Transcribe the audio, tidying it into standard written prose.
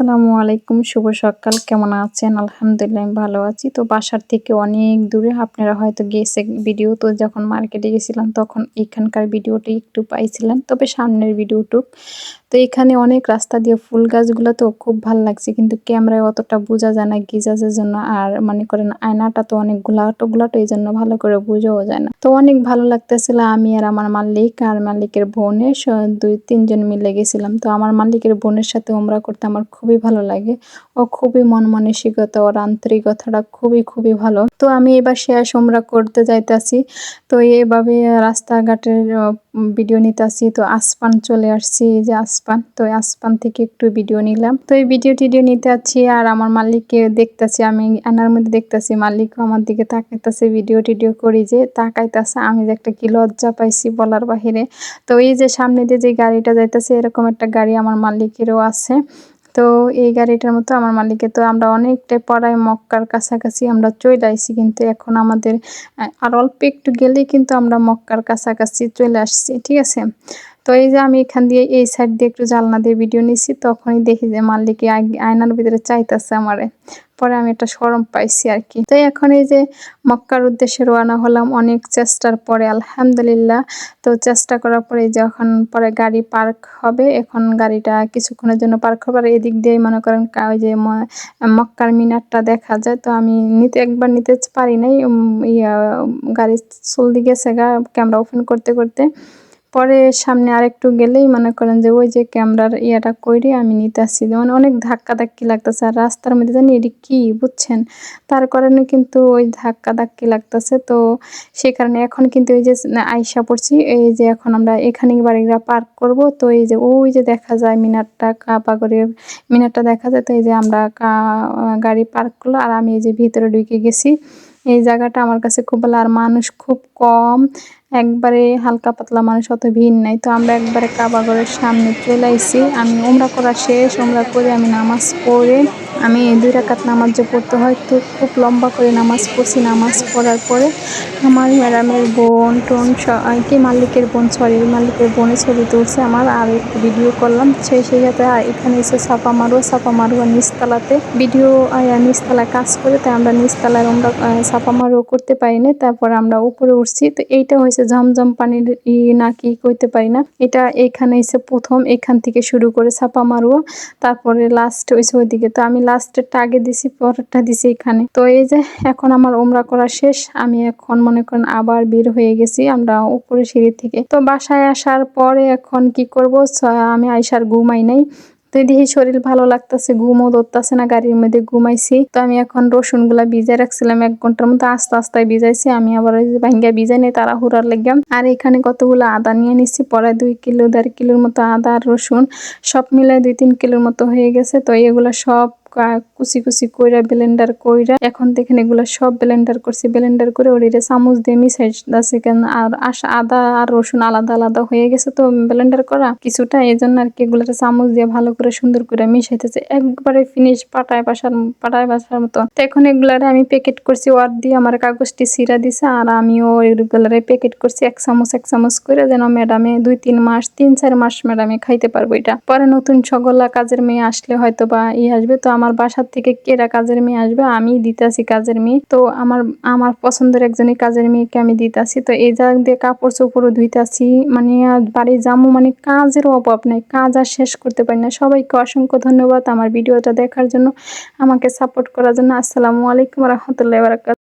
আসসালামু আলাইকুম, শুভ সকাল। কেমন আছেন? আলহামদুলিল্লাহ আমি ভালো আছি। তো বাসার থেকে অনেক দূরে আপনারা হয়তো গেছে ভিডিও, তো যখন মার্কেটে গেছিলাম তখন এখানকার ভিডিওটি একটু পাইছিলেন, তবে সামনের ভিডিওটুক। তো এখানে অনেক রাস্তা দিয়ে ফুল গাছগুলো তো খুব ভাল লাগছে, কিন্তু ক্যামেরায় অতটা বোঝা যায় না গিজাজের জন্য। আর মনে করেন আয়নাটা তো অনেক ঘোলাটো এই জন্য ভালো করে বোঝাও যায় না। তো অনেক ভালো লাগতেছিল। আমি আর আমার মালিক আর মালিকের বোনের 2-3 জন মিলে গেছিলাম। তো আমার মালিকের বোনের সাথে ওমরা করতে আমার খুবই ভালো লাগে। ও খুবই মন মানসিকতা, ওর আন্তরিকতাটা খুবই ভালো। তো আমি এবার শেষ ওমরা করতে যাইতাছি। তো এভাবে রাস্তাঘাটের ভিডিও নিতেছি। তো আসপান চলে আসছি, এই যে আসপান। তো আসপান থেকে একটু ভিডিও নিলাম। তো এই ভিডিও টিডিও নিতে আছি আর আমার মালিককে দেখতেছি, আমি আয়নার মধ্যে দেখতেছি, মালিকও আমার দিকে তাকাইতেছে। ভিডিও টিডিও করি যে তাকাইতেছে, আমি যে একটা কি লজ্জা পাইছি বলার বাহিরে। তো এই যে সামনে দিয়ে যে গাড়িটা যাইতেছে, এরকম একটা গাড়ি আমার মালিকেরও আছে। তো এই গাড়িটার মতো আমার মালিকের। তো আমরা অনেকটাই পড়ায় মক্কার কাছাকাছি আমরা চলে আইছি, কিন্তু এখন আমাদের আর অল্প একটু গেলেই কিন্তু আমরা মক্কার কাছাকাছি চলে আসছি, ঠিক আছে। তো এই যে আমি এখান দিয়ে এই সাইড দিয়ে একটু জানলা দিয়ে ভিডিও নিছি, তখনই দেখি যে মালিকে আয়নার ভিতরে চাইতেছে আমারে। পরে আমি একটা শরম পাইছি আর কি। তো এখন এই যে মক্কার উদ্দেশ্যে রওনা হলাম অনেক চেষ্টার পরে, আলহামদুলিল্লাহ। তো চেষ্টা করার পরে যখন পরে গাড়ি পার্ক হবে, এখন গাড়িটা কিছুক্ষণের জন্য পার্ক হবে। আর এদিক দিয়ে মনে করেন ওই যে মক্কার মিনারটা দেখা যায়। তো আমি একবার নিতে পারি নাই, গাড়ি চলতে গেছে ক্যামেরা ওপেন করতে পরে সামনে আরেকটু গেলেই মনে করেন যে ওই যে ক্যামেরার ইয়াটা কইরে আমি নিতেছি, মানে অনেক ধাক্কি লাগতেছে। আর রাস্তার মধ্যে জানি এটি কি বুঝছেন, তার কারণে কিন্তু ওই ধাক্কি লাগতেছে। তো সেই কারণে এখন কিন্তু এই যে আইসা পড়ছি, এই যে এখন আমরা এখানে গাড়িটা পার্ক করব। তো এই যে ওই যে দেখা যায় মিনারটা, কাবাগরের মিনারটা দেখা যায়। তো এই যে আমরা গাড়ি পার্ক করলো আর আমি এই যে ভিতরে ঢুকে গেছি। এই জায়গাটা আমার কাছে খুব ভালো, আর মানুষ খুব কম, একবারে হালকা পাতলা মানুষ, অত ভিড় নাই। তো আমরা একবারে কাবাগরের সামনে চলে আইছি। আমি ওমরা করা শেষ, ওমরা করে আমি নামাজ পড়ে আমি 2 রাকাত নামাজ যে পড়তে হয়, তো খুব লম্বা করে নামাজ পড়ছি। নামাজ পড়ার পরে আমার ম্যাডামের বোন টোন কি মালিকের বোন, মালিকের বোনের ছবি তুলছে আমার, আর একটু ভিডিও করলাম। সেই সাথে এখানে এসে সাফা মারুয়া নিচতলাতে ভিডিও, নিচতলায় কাজ করে, তাই আমরা নিচতলায় আমরা সাফা মারুয়া করতে পারি না। তারপর আমরা উপরে উঠছি। তো এইটা হয়েছে ঝমঝম পানির নাকি কইতে পারি না, এটা এইখানে এসে প্রথম, এখান থেকে শুরু করে সাফা মারুয়া, তারপরে লাস্ট হয়েছে ওইদিকে। তো আমি লাস্টেরটা আগে দিছি, পরেরটা দিছি এখানে। তো এই যে এখন আমার ওমরা করা শেষ, আমি এখন মনে করেন আবার বের হয়ে গেছি আমরা উপরে সিঁড়ি থেকে। তো বাসায় আসার পরে এখন কি করব, আমি আইসার ঘুমাই নাই। তো দেখি শরীর ভালো লাগতেছে, ঘুমও ধরতেছে না, গাড়ির মধ্যে ঘুমাইছি। তো আমি এখন রসুন গুলা ভিজাই রাখছিলাম 1 ঘন্টার মতো, আস্তে ভিজাইছি। আমি আবার ওই যে ভাঙ্গা ভিজাই নেই তাড়াহুড়ার লেগে। আর এখানে কতগুলো আদা নিয়ে নিচ্ছি, পরে 2 কিলো 1.5 কিলোর মতো আদা আর রসুন সব মিলাই 2-3 কিলোর মতো হয়ে গেছে। তো এগুলো সব কুচি কইরা ব্লেন্ডার কইরা এখন দেখেন এগুলো সব ব্লেন্ডার করছি। ব্লেন্ডার করে ওটা চামচ দিয়ে মিশাইছি কেন, আর আদা আর রসুন আলাদা হয়ে গেছে তো ব্লেন্ডার করা কিছুটা, এই জন্য আর কি এগুলোটা চামচ দিয়ে ভালো করে সুন্দর করে মিশাইতেছে, একবারে ফিনিশ পাটায় বাসার মতো। তো এখন এগুলারে আমি প্যাকেট করছি, ওয়ার দিয়ে আমার কাগজটি ছিঁড়া দিছে, আর আমিও এগুলারে প্যাকেট করছি এক চামচ করে, যেন ম্যাডামে 2-3 মাস 3-4 মাস ম্যাডামে খাইতে পারবো এটা। পরে নতুন সকলা কাজের মেয়ে আসলে হয়তো বা আসবে। তো আমার বাসার থেকে কেরা কাজের মেয়ে আসবে, আমি দিতাছি কাজের মেয়ে। তো আমার পছন্দের একজনই কাজের মেয়েকে আমি দিতাছি। তো এই জায়গা দিয়ে কাপড় চোপড়ও ধুইতাছি, মানে বাড়ি জামু, মানে কাজেরও অভাব নাই, কাজ আর শেষ করতে পারি না। সবাইকে অসংখ্য ধন্যবাদ আমার ভিডিওটা দেখার জন্য, আমাকে সাপোর্ট করার জন্য। আসসালামু আলাইকুম ওয়া রাহমাতুল্লাহি ওয়া বারাকাতুহু।